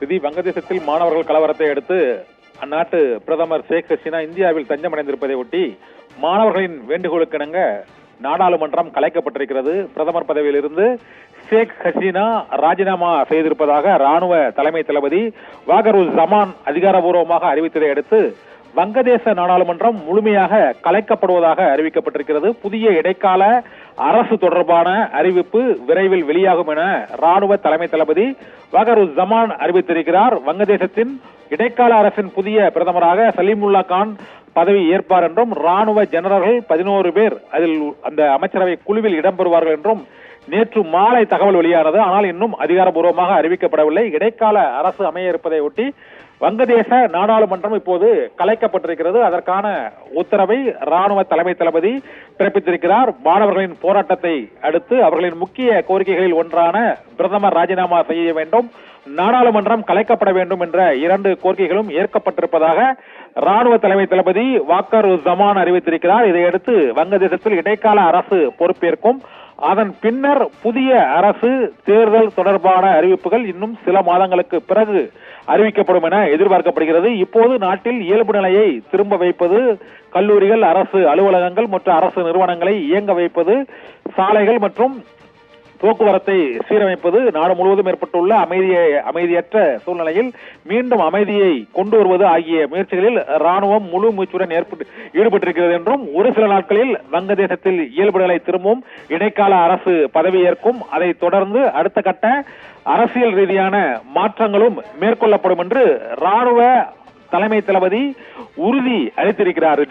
விதி வங்கதேசத்தில் மாணவர்கள் கலவரத்தை அடுத்து அந்நாட்டு பிரதமர் ஷேக் ஹசீனா இந்தியாவில் தஞ்சமடைந்திருப்பதை ஒட்டி மாணவர்களின் வேண்டுகோளுக்கிணங்க நாடாளுமன்றம் கலைக்கப்பட்டிருக்கிறது. பிரதமர் பதவியிலிருந்து ஷேக் ஹசீனா ராஜினாமா செய்திருப்பதாக ராணுவ தலைமை தளபதி வாகருஸ்ஸமான் அதிகாரபூர்வமாக அறிவித்ததை அடுத்து வங்கதேச நாடாளுமன்றம் முழுமையாக கலைக்கப்படுவதாக அறிவிக்கப்பட்டிருக்கிறது. புதிய இடைக்கால அரசு தொடர்பான அறிவிப்பு விரைவில் வெளியாகும் என ராணுவ தலைமை தளபதி வாகருஸ்ஸமான் அறிவித்திருக்கிறார். வங்கதேசத்தின் இடைக்கால அரசின் புதிய பிரதமராக சலீமுல்லா கான் பதவி ஏற்பார் என்றும் ராணுவ ஜெனரல்கள் 11 பேர் அதில் அந்த அமைச்சரவை குழுவில் இடம்பெறுவார்கள் என்றும் நேற்று மாலை தகவல் வெளியானது. ஆனால் இன்னும் அதிகாரப்பூர்வமாக அறிவிக்கப்படவில்லை. இடைக்கால அரசு அமைய இருப்பதை ஒட்டி வங்கதேச நாடாளுமன்றம் இப்போது கலைக்கப்பட்டிருக்கிறது. அதற்கான உத்தரவை ராணுவ தலைமை தளபதி பிறப்பித்திருக்கிறார். மாணவர்களின் போராட்டத்தை அடுத்து அவர்களின் முக்கிய கோரிக்கைகளில் ஒன்றான பிரதமர் ராஜினாமா செய்ய வேண்டும், நாடாளுமன்றம் கலைக்கப்பட வேண்டும் என்ற 2 கோரிக்கைகளும் ஏற்கப்பட்டிருப்பதாக ராணுவ தலைமை தளபதி வாகருஸ்ஸமான் அறிவித்திருக்கிறார். இதையடுத்து வங்கதேசத்தில் இடைக்கால அரசு பொறுப்பேற்கும். அதன் பின்னர் புதிய அரசு தேர்தல் தொடர்பான அறிவிப்புகள் இன்னும் சில மாதங்களுக்கு பிறகு அறிவிக்கப்படும் என எதிர்பார்க்கப்படுகிறது. இப்போது நாட்டில் இயல்பு நிலையை திரும்ப வைப்பது, கல்லூரிகள், அரசு அலுவலகங்கள் மற்றும் அரசு நிறுவனங்களை இயங்க வைப்பது, சாலைகள் மற்றும் போக்குவரத்தை சீரமைப்பது, நாடு முழுவதும் ஏற்பட்டுள்ள அமைதியற்ற சூழ்நிலையில் மீண்டும் அமைதியை கொண்டு வருவது ஆகிய முயற்சிகளில் ராணுவம் முழு மூச்சுடன் ஈடுபட்டிருக்கிறது என்றும் ஒரு சில நாட்களில் வங்கதேசத்தில் இயல்பு நிலை திரும்பும், இடைக்கால அரசு பதவியேற்கும், அதை தொடர்ந்து அடுத்த கட்ட அரசியல் ரீதியான மாற்றங்களும் மேற்கொள்ளப்படும் என்று ராணுவ தலைமை தளபதி உறுதி அளித்திருக்கிறார்.